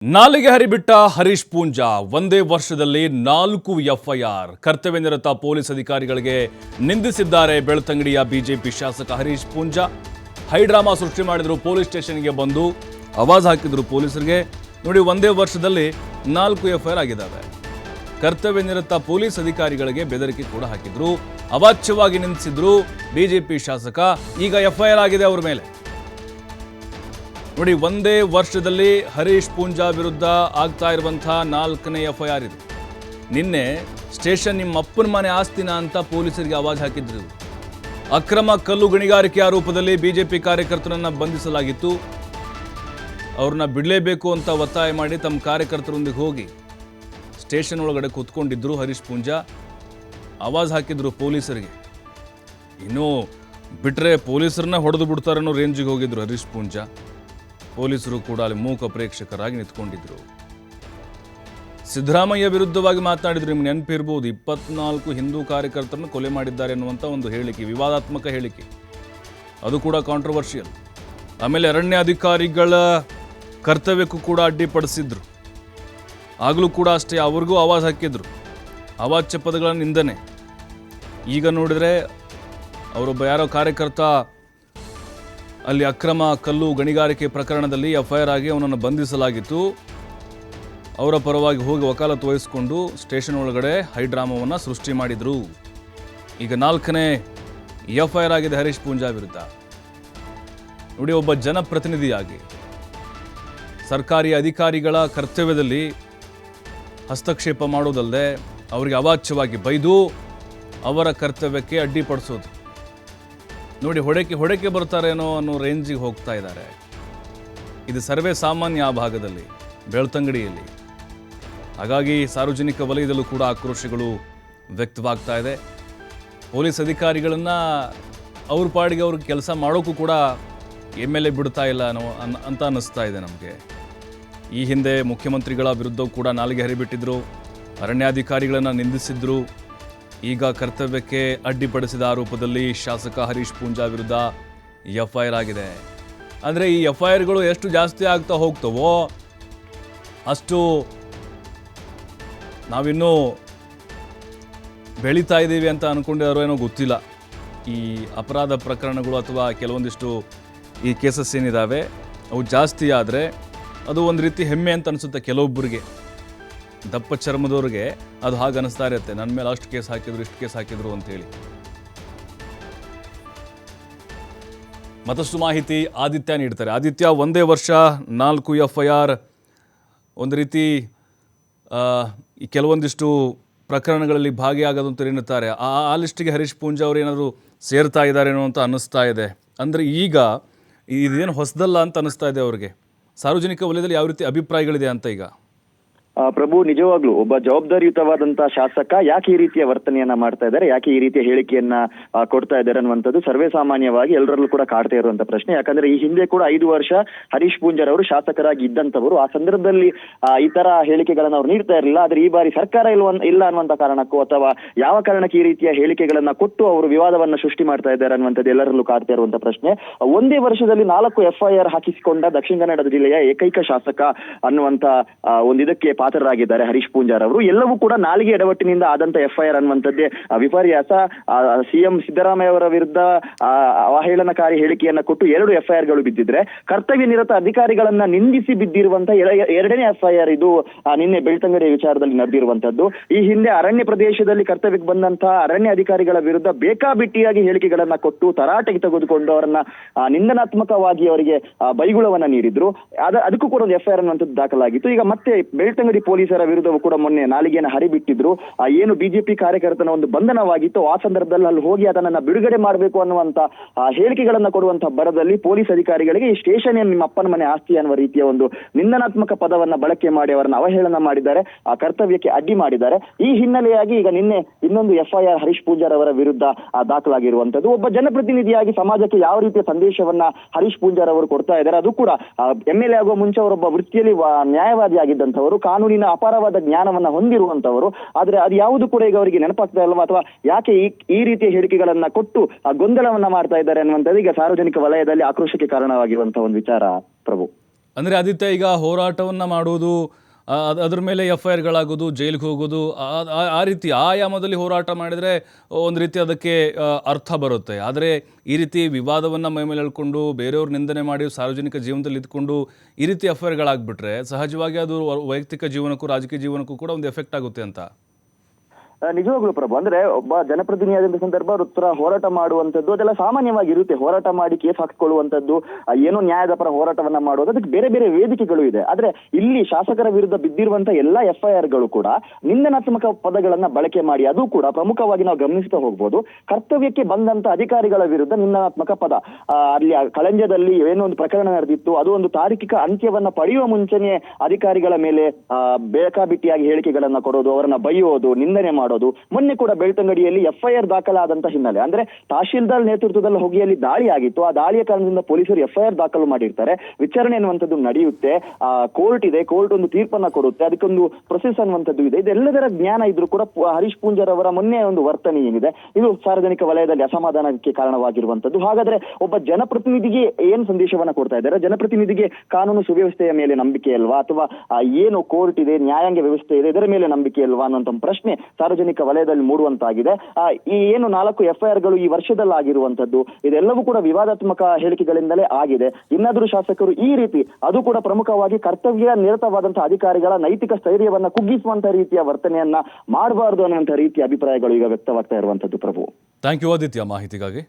ನಾಲಿಗೆ ಹರಿಬಿಟ್ಟ ಹರೀಶ್ ಪೂಂಜಾ ಒಂದೇ ವರ್ಷದಲ್ಲಿ 4 ಎಫ್ಐಆರ್. ಕರ್ತವ್ಯ ನಿರತ ಪೊಲೀಸ್ ಅಧಿಕಾರಿಗಳಿಗೆ ನಿಂದಿಸಿದ್ದಾರೆ ಬೆಳ್ತಂಗಡಿಯ ಬಿಜೆಪಿ ಶಾಸಕ ಹರೀಶ್ ಪೂಂಜಾ. ಹೈಡ್ರಾಮಾ ಸೃಷ್ಟಿ ಮಾಡಿದ್ರು, ಪೊಲೀಸ್ ಸ್ಟೇಷನ್ಗೆ ಬಂದು ಆವಾಜ್ ಹಾಕಿದ್ರು ಪೊಲೀಸರಿಗೆ. ನೋಡಿ, ಒಂದೇ ವರ್ಷದಲ್ಲಿ 4 ಎಫ್ಐಆರ್ ಆಗಿದ್ದಾವೆ. ಕರ್ತವ್ಯ ನಿರತ ಪೊಲೀಸ್ ಅಧಿಕಾರಿಗಳಿಗೆ ಬೆದರಿಕೆ ಕೂಡ ಹಾಕಿದ್ರು, ಅವಾಚ್ಯವಾಗಿ ನಿಂದಿಸಿದ್ರು ಬಿಜೆಪಿ ಶಾಸಕ. ಈಗ ಎಫ್ಐಆರ್ ಆಗಿದೆ ಅವರ ಮೇಲೆ. ನೋಡಿ, ಒಂದೇ ವರ್ಷದಲ್ಲಿ ಹರೀಶ್ ಪೂಂಜಾ ವಿರುದ್ಧ ಆಗ್ತಾ ಇರುವಂತಹ 4ನೇ ಎಫ್ಐಆರ್ ಇದು. ನಿನ್ನೆ ಸ್ಟೇಷನ್ ನಿಮ್ಮ ಅಪ್ಪನ ಮನೆ ಆಸ್ತಿನ ಅಂತ ಪೊಲೀಸರಿಗೆ ಆವಾಜ್ ಹಾಕಿದ್ರು. ಅಕ್ರಮ ಕಲ್ಲು ಗಣಿಗಾರಿಕೆ ಆರೋಪದಲ್ಲಿ ಬಿಜೆಪಿ ಕಾರ್ಯಕರ್ತರನ್ನ ಬಂಧಿಸಲಾಗಿತ್ತು. ಅವ್ರನ್ನ ಬಿಡಲೇಬೇಕು ಅಂತ ಒತ್ತಾಯ ಮಾಡಿ ತಮ್ಮ ಕಾರ್ಯಕರ್ತರೊಂದಿಗೆ ಹೋಗಿ ಸ್ಟೇಷನ್ ಒಳಗಡೆ ಕೂತ್ಕೊಂಡಿದ್ರು ಹರೀಶ್ ಪೂಂಜಾ. ಆವಾಜ್ ಹಾಕಿದ್ರು ಪೊಲೀಸರಿಗೆ. ಇನ್ನೂ ಬಿಟ್ರೆ ಪೊಲೀಸರನ್ನ ಹೊಡೆದು ಬಿಡ್ತಾರೆ ಅನ್ನೋ ರೇಂಜಿಗೆ ಹೋಗಿದ್ರು ಹರೀಶ್ ಪೂಂಜಾ. ಪೊಲೀಸರು ಕೂಡ ಅಲ್ಲಿ ಮೂಕ ಪ್ರೇಕ್ಷಕರಾಗಿ ನಿಂತ್ಕೊಂಡಿದ್ರು. ಸಿದ್ದರಾಮಯ್ಯ ವಿರುದ್ಧವಾಗಿ ಮಾತನಾಡಿದ್ರು. ನಿಮ್ಗೆ ನೆನಪಿರ್ಬೋದು, 24 ಹಿಂದೂ ಕಾರ್ಯಕರ್ತರನ್ನು ಕೊಲೆ ಮಾಡಿದ್ದಾರೆ ಅನ್ನುವಂಥ ಒಂದು ಹೇಳಿಕೆ, ವಿವಾದಾತ್ಮಕ ಹೇಳಿಕೆ, ಅದು ಕೂಡ ಕಾಂಟ್ರವರ್ಷಿಯಲ್. ಆಮೇಲೆ ಅರಣ್ಯ ಅಧಿಕಾರಿಗಳ ಕರ್ತವ್ಯಕ್ಕೂ ಕೂಡ ಅಡ್ಡಿಪಡಿಸಿದ್ರು. ಆಗಲೂ ಕೂಡ ಅಷ್ಟೇ, ಅವ್ರಿಗೂ ಆವಾಜ್ ಹಾಕಿದ್ರು, ಅವಾಚ್ಯ ಪದಗಳ ನಿಂದನೆ. ಈಗ ನೋಡಿದ್ರೆ ಅವರೊಬ್ಬ ಯಾರೋ ಕಾರ್ಯಕರ್ತ ಅಲ್ಲಿ ಅಕ್ರಮ ಕಲ್ಲು ಗಣಿಗಾರಿಕೆ ಪ್ರಕರಣದಲ್ಲಿ ಎಫ್ಐಆರ್ ಆಗಿ ಅವನನ್ನು ಬಂಧಿಸಲಾಗಿತ್ತು. ಅವರ ಪರವಾಗಿ ಹೋಗಿ ವಕಾಲತ್ತು ವಹಿಸಿಕೊಂಡು ಸ್ಟೇಷನ್ ಒಳಗಡೆ ಹೈಡ್ರಾಮವನ್ನು ಸೃಷ್ಟಿ ಮಾಡಿದರು. ಈಗ 4ನೇ ಎಫ್ಐಆರ್ ಆಗಿದೆ ಹರೀಶ್ ಪೂಂಜಾ ವಿರುದ್ಧ. ನೋಡಿ, ಒಬ್ಬ ಜನಪ್ರತಿನಿಧಿಯಾಗಿ ಸರ್ಕಾರಿ ಅಧಿಕಾರಿಗಳ ಕರ್ತವ್ಯದಲ್ಲಿ ಹಸ್ತಕ್ಷೇಪ ಮಾಡೋದಲ್ಲದೆ ಅವರಿಗೆ ಅವಾಚ್ಯವಾಗಿ ಬೈದು ಅವರ ಕರ್ತವ್ಯಕ್ಕೆ ಅಡ್ಡಿಪಡಿಸೋದು. ನೋಡಿ, ಹೊಡೆಕೆ ಬರ್ತಾರೇನೋ ಅನ್ನೋ ರೇಂಜಿಗೆ ಹೋಗ್ತಾ ಇದ್ದಾರೆ. ಇದು ಸರ್ವೇ ಸಾಮಾನ್ಯ ಆ ಭಾಗದಲ್ಲಿ, ಬೆಳ್ತಂಗಡಿಯಲ್ಲಿ. ಹಾಗಾಗಿ ಸಾರ್ವಜನಿಕ ವಲಯದಲ್ಲೂ ಕೂಡ ಆಕ್ರೋಶಗಳು ವ್ಯಕ್ತವಾಗ್ತಾ ಇದೆ. ಪೊಲೀಸ್ ಅಧಿಕಾರಿಗಳನ್ನು ಅವ್ರ ಪಾಡಿಗೆ ಅವ್ರಿಗೆ ಕೆಲಸ ಮಾಡೋಕ್ಕೂ ಕೂಡ MLA ಬಿಡ್ತಾ ಇಲ್ಲ ಅಂತ ಅನ್ನಿಸ್ತಾ ಇದೆ ನಮಗೆ. ಈ ಹಿಂದೆ ಮುಖ್ಯಮಂತ್ರಿಗಳ ವಿರುದ್ಧವೂ ಕೂಡ ನಾಲಿಗೆ ಹರಿಬಿಟ್ಟಿದ್ರು, ಅರಣ್ಯಾಧಿಕಾರಿಗಳನ್ನು ನಿಂದಿಸಿದ್ರು. ಈಗ ಕರ್ತವ್ಯಕ್ಕೆ ಅಡ್ಡಿಪಡಿಸಿದ ಆರೋಪದಲ್ಲಿ ಶಾಸಕ ಹರೀಶ್ ಪೂಂಜಾ ವಿರುದ್ಧ ಎಫ್ಐಆರ್ ಆಗಿದೆ. ಅಂದರೆ ಈ ಎಫ್ಐಆರ್ಗಳು ಎಷ್ಟು ಜಾಸ್ತಿ ಆಗ್ತಾ ಹೋಗ್ತವೋ ಅಷ್ಟು ನಾವಿನ್ನೂ ಬೆಳೀತಾ ಇದ್ದೀವಿ ಅಂತ ಅಂದ್ಕೊಂಡಿರೋ ಏನೋ ಗೊತ್ತಿಲ್ಲ. ಈ ಅಪರಾಧ ಪ್ರಕರಣಗಳು ಅಥವಾ ಕೆಲವೊಂದಿಷ್ಟು ಈ ಕೇಸಸ್ ಏನಿದ್ದಾವೆ ಅವು ಜಾಸ್ತಿ ಆದರೆ ಅದು ಒಂದು ರೀತಿ ಹೆಮ್ಮೆ ಅಂತ ಅನಿಸುತ್ತೆ ಕೆಲವೊಬ್ಬರಿಗೆ. ದಪ್ಪ ಚರ್ಮದವ್ರಿಗೆ ಅದು ಹಾಗೆ ಅನಿಸ್ತಾ ಇರುತ್ತೆ, ನನ್ನ ಮೇಲೆ ಅಷ್ಟು ಕೇಸ್ ಹಾಕಿದ್ರು, ಇಷ್ಟು ಕೇಸ್ ಹಾಕಿದ್ರು ಅಂತೇಳಿ. ಮತ್ತಷ್ಟು ಮಾಹಿತಿ ಆದಿತ್ಯ ನೀಡ್ತಾರೆ. ಆದಿತ್ಯ, ಒಂದೇ ವರ್ಷ 4 ಎಫ್ಐಆರ್, ಒಂದು ರೀತಿ ಈ ಕೆಲವೊಂದಿಷ್ಟು ಪ್ರಕರಣಗಳಲ್ಲಿ ಭಾಗಿಯಾಗೋದಂತ ಎನ್ನುತ್ತಾರೆ. ಆ ಲಿಸ್ಟಿಗೆ ಹರೀಶ್ ಪೂಂಜಾ ಅವರು ಏನಾದರೂ ಸೇರ್ತಾ ಇದ್ದಾರೇನೋ ಅಂತ ಅನ್ನಿಸ್ತಾ ಇದೆ. ಅಂದರೆ ಈಗ ಇದೇನು ಹೊಸದಲ್ಲ ಅಂತ ಅನ್ನಿಸ್ತಾ ಇದೆ ಅವರಿಗೆ. ಸಾರ್ವಜನಿಕ ವಲಯದಲ್ಲಿ ಯಾವ ರೀತಿ ಅಭಿಪ್ರಾಯಗಳಿದೆ ಅಂತ ಈಗ? ಪ್ರಭು, ನಿಜವಾಗ್ಲೂ ಒಬ್ಬ ಜವಾಬ್ದಾರಿಯುತವಾದಂತಹ ಶಾಸಕ ಯಾಕೆ ಈ ರೀತಿಯ ವರ್ತನೆಯನ್ನ ಮಾಡ್ತಾ ಇದ್ದಾರೆ, ಯಾಕೆ ಈ ರೀತಿಯ ಹೇಳಿಕೆಯನ್ನ ಕೊಡ್ತಾ ಇದ್ದಾರೆ ಅನ್ನುವಂಥದ್ದು ಸರ್ವೇ ಸಾಮಾನ್ಯವಾಗಿ ಎಲ್ಲರಲ್ಲೂ ಕೂಡ ಕಾಡ್ತಾ ಇರುವಂತ ಪ್ರಶ್ನೆ. ಯಾಕಂದ್ರೆ ಈ ಹಿಂದೆ ಕೂಡ 5 ವರ್ಷ ಹರೀಶ್ ಪೂಂಜಾರವರು ಶಾಸಕರಾಗಿ ಇದ್ದಂಥವರು. ಆ ಸಂದರ್ಭದಲ್ಲಿ ಈ ತರ ಹೇಳಿಕೆಗಳನ್ನ ಅವ್ರು ನೀಡ್ತಾ ಇರಲಿಲ್ಲ. ಆದ್ರೆ ಈ ಬಾರಿ ಸರ್ಕಾರ ಇಲ್ಲ ಅನ್ನುವಂತ ಕಾರಣಕ್ಕೂ ಅಥವಾ ಯಾವ ಕಾರಣಕ್ಕೆ ಈ ರೀತಿಯ ಹೇಳಿಕೆಗಳನ್ನ ಕೊಟ್ಟು ಅವರು ವಿವಾದವನ್ನ ಸೃಷ್ಟಿ ಮಾಡ್ತಾ ಇದ್ದಾರೆ ಅನ್ನುವಂಥದ್ದು ಎಲ್ಲರಲ್ಲೂ ಕಾಡ್ತಾ ಇರುವಂತ ಪ್ರಶ್ನೆ. ಒಂದೇ ವರ್ಷದಲ್ಲಿ 4 ಎಫ್ಐಆರ್ ಹಾಕಿಸಿಕೊಂಡ ದಕ್ಷಿಣ ಕನ್ನಡ ಜಿಲ್ಲೆಯ ಏಕೈಕ ಶಾಸಕ ಅನ್ನುವಂತ ಒಂದಿದಕ್ಕೆ ಪಾತ್ರರಾಗಿದ್ದಾರೆ ಹರೀಶ್ ಪೂಂಜಾರವರು. ಎಲ್ಲವೂ ಕೂಡ ನಾಲಿಗೆ ಎಡವಟ್ಟಿನಿಂದ ಆದಂತ ಎಫ್ಐಆರ್ ಅನ್ನುವಂಥದ್ದೇ ವಿಪರ್ಯಾಸ. ಸಿಎಂ ಸಿದ್ದರಾಮಯ್ಯ ಅವರ ವಿರುದ್ಧ ಅವಹೇಳನಕಾರಿ ಹೇಳಿಕೆಯನ್ನ ಕೊಟ್ಟು 2 ಎಫ್ಐಆರ್ಗಳು ಬಿದ್ದಿದ್ರೆ, ಕರ್ತವ್ಯ ನಿರತ ಅಧಿಕಾರಿಗಳನ್ನ ನಿಂದಿಸಿ ಬಿದ್ದಿರುವಂತಹ 2ನೇ ಎಫ್ಐಆರ್ ಇದು ನಿನ್ನೆ ಬೆಳ್ತಂಗಡಿ ವಿಚಾರದಲ್ಲಿ ನಡೆದಿರುವಂತದ್ದು. ಈ ಹಿಂದೆ ಅರಣ್ಯ ಪ್ರದೇಶದಲ್ಲಿ ಕರ್ತವ್ಯಕ್ಕೆ ಬಂದಂತಹ ಅರಣ್ಯ ಅಧಿಕಾರಿಗಳ ವಿರುದ್ಧ ಬೇಕಾಬಿಟ್ಟಿಯಾಗಿ ಹೇಳಿಕೆಗಳನ್ನ ಕೊಟ್ಟು ತರಾಟೆಗೆ ತೆಗೆದುಕೊಂಡು ಅವರನ್ನ ನಿಂದನಾತ್ಮಕವಾಗಿ ಅವರಿಗೆ ಬೈಗುಳವನ್ನ ನೀಡಿದ್ರು. ಅದಕ್ಕೂ ಕೂಡ ಒಂದು ಎಫ್ಐಆರ್ ಅನ್ನುವಂಥದ್ದು ದಾಖಲಾಗಿತ್ತು. ಈಗ ಮತ್ತೆ ಬೆಳ್ತಂಗಡಿ ಪೊಲೀಸರ ವಿರುದ್ಧವೂ ಕೂಡ ಮೊನ್ನೆ ನಾಲಿಗೆಯನ್ನು ಹರಿಬಿಟ್ಟಿದ್ರು. ಏನು ಬಿಜೆಪಿ ಕಾರ್ಯಕರ್ತನ ಒಂದು ಬಂಧನವಾಗಿತ್ತು, ಆ ಸಂದರ್ಭದಲ್ಲಿ ಅಲ್ಲಿ ಹೋಗಿ ಅದನ್ನ ಬಿಡುಗಡೆ ಮಾಡಬೇಕು ಅನ್ನುವಂತ ಹೇಳಿಕೆಗಳನ್ನ ಕೊಡುವಂತಹ ಬರದಲ್ಲಿ ಪೊಲೀಸ್ ಅಧಿಕಾರಿಗಳಿಗೆ ಈ ಸ್ಟೇಷನ್ ಏನು ನಿಮ್ಮ ಅಪ್ಪನ ಮನೆ ಆಸ್ತಿ ಅನ್ನುವ ರೀತಿಯ ಒಂದು ನಿಂದನಾತ್ಮಕ ಪದವನ್ನ ಬಳಕೆ ಮಾಡಿ ಅವರನ್ನ ಅವಹೇಳನ ಮಾಡಿದ್ದಾರೆ, ಆ ಕರ್ತವ್ಯಕ್ಕೆ ಅಡ್ಡಿ ಮಾಡಿದ್ದಾರೆ. ಈ ಹಿನ್ನೆಲೆಯಾಗಿ ಈಗ ನಿನ್ನೆ ಇನ್ನೊಂದು ಎಫ್ಐಆರ್ ಹರೀಶ್ ಪೂಂಜಾರ್ ಅವರ ವಿರುದ್ಧ ದಾಖಲಾಗಿರುವಂತದ್ದು. ಒಬ್ಬ ಜನಪ್ರತಿನಿಧಿಯಾಗಿ ಸಮಾಜಕ್ಕೆ ಯಾವ ರೀತಿಯ ಸಂದೇಶವನ್ನ ಹರೀಶ್ ಪೂಂಜಾರ್ ಅವರು ಕೊಡ್ತಾ ಇದ್ದಾರೆ, ಅದು ಕೂಡ MLA ಆಗುವ ಮುಂಚೆ ಅವರೊಬ್ಬ ವೃತ್ತಿಯಲ್ಲಿ ನ್ಯಾಯವಾದಿ ಆಗಿದ್ದಂಥವರು, ಕಾನೂನಿನ ಅಪಾರವಾದ ಜ್ಞಾನವನ್ನ ಹೊಂದಿರುವಂತವರು. ಆದ್ರೆ ಅದು ಯಾವುದು ಕೂಡ ಈಗ ಅವರಿಗೆ ನೆನಪಾಗ್ತಾ ಇಲ್ವಾ, ಅಥವಾ ಯಾಕೆ ಈ ರೀತಿಯ ಹೇಳಿಕೆಗಳನ್ನ ಕೊಟ್ಟು ಗೊಂದಲವನ್ನ ಮಾಡ್ತಾ ಇದ್ದಾರೆ ಅನ್ನುವಂಥದ್ದು ಈಗ ಸಾರ್ವಜನಿಕ ವಲಯದಲ್ಲಿ ಆಕ್ರೋಶಕ್ಕೆ ಕಾರಣವಾಗಿರುವಂತಹ ಒಂದು ವಿಚಾರ ಪ್ರಭು. ಅಂದರೆ ಆದಿತ್ಯ, ಈಗ ಹೋರಾಟವನ್ನು ಮಾಡೋದು, ಅದ್ರ ಮೇಲೆ FIRಗಳಾಗೋದು, ಜೈಲಿಗೆ ಹೋಗೋದು, ಆ ರೀತಿ ಆಯಾಮದಲ್ಲಿ ಹೋರಾಟ ಮಾಡಿದರೆ ಒಂದು ರೀತಿ ಅದಕ್ಕೆ ಅರ್ಥ ಬರುತ್ತೆ. ಆದರೆ ಈ ರೀತಿ ವಿವಾದವನ್ನು ಮೈಮೇಲೆ ಎಳ್ಕೊಂಡು ಬೇರೆಯವ್ರ ನಿಂದನೆ ಮಾಡಿ ಸಾರ್ವಜನಿಕ ಜೀವನದಲ್ಲಿ ಇದ್ಕೊಂಡು ಈ ರೀತಿ FIRಗಳಾಗ್ಬಿಟ್ರೆ ಸಹಜವಾಗಿ ಅದು ವೈಯಕ್ತಿಕ ಜೀವನಕ್ಕೂ ರಾಜಕೀಯ ಜೀವನಕ್ಕೂ ಕೂಡ ಒಂದು ಎಫೆಕ್ಟ್ ಆಗುತ್ತೆ ಅಂತ. ನಿಜವಾಗ್ಲೂ ಪ್ರಭು, ಅಂದ್ರೆ ಒಬ್ಬ ಜನಪ್ರತಿನಿಧಿಯಾದಂತ ಸಂದರ್ಭ ಉತ್ತರ ಹೋರಾಟ ಮಾಡುವಂತದ್ದು ಅದೆಲ್ಲ ಸಾಮಾನ್ಯವಾಗಿ ಇರುತ್ತೆ. ಹೋರಾಟ ಮಾಡಿ ಕೇಸ್ ಹಾಕಿಕೊಳ್ಳುವಂತದ್ದು, ಏನೋ ನ್ಯಾಯದ ಪರ ಹೋರಾಟವನ್ನ ಮಾಡುವುದು, ಅದಕ್ಕೆ ಬೇರೆ ಬೇರೆ ವೇದಿಕೆಗಳು ಇದೆ. ಆದ್ರೆ ಇಲ್ಲಿ ಶಾಸಕರ ವಿರುದ್ಧ ಬಿದ್ದಿರುವಂತ ಎಲ್ಲಾ FIRಗಳು ಕೂಡ ನಿಂದನಾತ್ಮಕ ಪದಗಳನ್ನ ಬಳಕೆ ಮಾಡಿ, ಅದು ಕೂಡ ಪ್ರಮುಖವಾಗಿ ನಾವು ಗಮನಿಸ್ತಾ ಹೋಗ್ಬೋದು, ಕರ್ತವ್ಯಕ್ಕೆ ಬಂದಂತ ಅಧಿಕಾರಿಗಳ ವಿರುದ್ಧ ನಿಂದನಾತ್ಮಕ ಪದ. ಅಲ್ಲಿ ಕಳಂಜದಲ್ಲಿ ಏನೋ ಒಂದು ಪ್ರಕರಣ ನಡೆದಿತ್ತು, ಅದು ಒಂದು ತಾರ್ಕಿಕ ಅಂತ್ಯವನ್ನ ಪಡೆಯುವ ಮುಂಚೆನೆ ಅಧಿಕಾರಿಗಳ ಮೇಲೆ ಬೇಕಾಬಿಟ್ಟಿಯಾಗಿ ಹೇಳಿಕೆಗಳನ್ನ ಕೊಡೋದು, ಅವರನ್ನ ಬೈಯೋದು, ನಿಂದನೆ ಮಾಡೋದು. ಮೊನ್ನೆ ಕೂಡ ಬೆಳ್ತಂಗಡಿಯಲ್ಲಿ FIR ದಾಖಲಾದಂತ ಹಿನ್ನೆಲೆ, ಅಂದ್ರೆ ತಹಶೀಲ್ದಾರ್ ನೇತೃತ್ವದಲ್ಲಿ ಹೋಗಿ ಅಲ್ಲಿ ದಾಳಿ ಆಗಿತ್ತು. ಆ ದಾಳಿಯ ಕಾರಣದಿಂದ ಪೊಲೀಸರು FIR ದಾಖಲು ಮಾಡಿರ್ತಾರೆ. ವಿಚಾರಣೆ ಅನ್ನುವಂಥದ್ದು ನಡೆಯುತ್ತೆ, ಕೋರ್ಟ್ ಇದೆ, ಕೋರ್ಟ್ ಒಂದು ತೀರ್ಪನ್ನ ಕೊಡುತ್ತೆ, ಅದಕ್ಕೊಂದು ಪ್ರೊಸೆಸ್ ಅನ್ನುವಂಥದ್ದು ಇದೆ. ಇದೆಲ್ಲದರ ಜ್ಞಾನ ಇದ್ರೂ ಕೂಡ ಹರೀಶ್ ಪೂಂಜಾರ್ ಅವರ ಮೊನ್ನೆ ಒಂದು ವರ್ತನೆ ಏನಿದೆ, ಇದು ಸಾರ್ವಜನಿಕ ವಲಯದಲ್ಲಿ ಅಸಮಾಧಾನಕ್ಕೆ ಕಾರಣವಾಗಿರುವಂತದ್ದು. ಹಾಗಾದ್ರೆ ಒಬ್ಬ ಜನಪ್ರತಿನಿಧಿಗೆ ಏನ್ ಸಂದೇಶವನ್ನ ಕೊಡ್ತಾ ಇದ್ದಾರೆ? ಜನಪ್ರತಿನಿಧಿಗೆ ಕಾನೂನು ಸುವ್ಯವಸ್ಥೆಯ ಮೇಲೆ ನಂಬಿಕೆ ಅಲ್ವಾ, ಅಥವಾ ಏನು ಕೋರ್ಟ್ ಇದೆ, ನ್ಯಾಯಾಂಗ ವ್ಯವಸ್ಥೆ ಇದೆ, ಇದರ ಮೇಲೆ ನಂಬಿಕೆ ಅಲ್ವಾ ಅನ್ನುವಂಥ ಪ್ರಶ್ನೆ ಸಾರ್ವಜನಿಕ ವಲಯದಲ್ಲಿ ಮೂಡುವಂತಾಗಿದೆ. ಈ ಏನು 4 FIRಗಳು ಈ ವರ್ಷದಲ್ಲಿ ಆಗಿರುವಂತದ್ದು, ಇದೆಲ್ಲವೂ ಕೂಡ ವಿವಾದಾತ್ಮಕ ಹೇಳಿಕೆಗಳಿಂದಲೇ ಆಗಿದೆ. ಇನ್ನಾದರೂ ಶಾಸಕರು ಈ ರೀತಿ, ಅದು ಕೂಡ ಪ್ರಮುಖವಾಗಿ ಕರ್ತವ್ಯ ನಿರತವಾದಂತಹ ಅಧಿಕಾರಿಗಳ ನೈತಿಕ ಸ್ಥೈರ್ಯವನ್ನ ಕುಗ್ಗಿಸುವಂತ ರೀತಿಯ ವರ್ತನೆಯನ್ನ ಮಾಡಬಾರದು ಅನ್ನುವಂಥ ರೀತಿಯ ಅಭಿಪ್ರಾಯಗಳು ಈಗ ವ್ಯಕ್ತವಾಗ್ತಾ ಇರುವಂತದ್ದು. ಪ್ರಭು, ಥ್ಯಾಂಕ್ ಯು ಆದಿತ್ಯ ಮಾಹಿತಿಗಾಗಿ.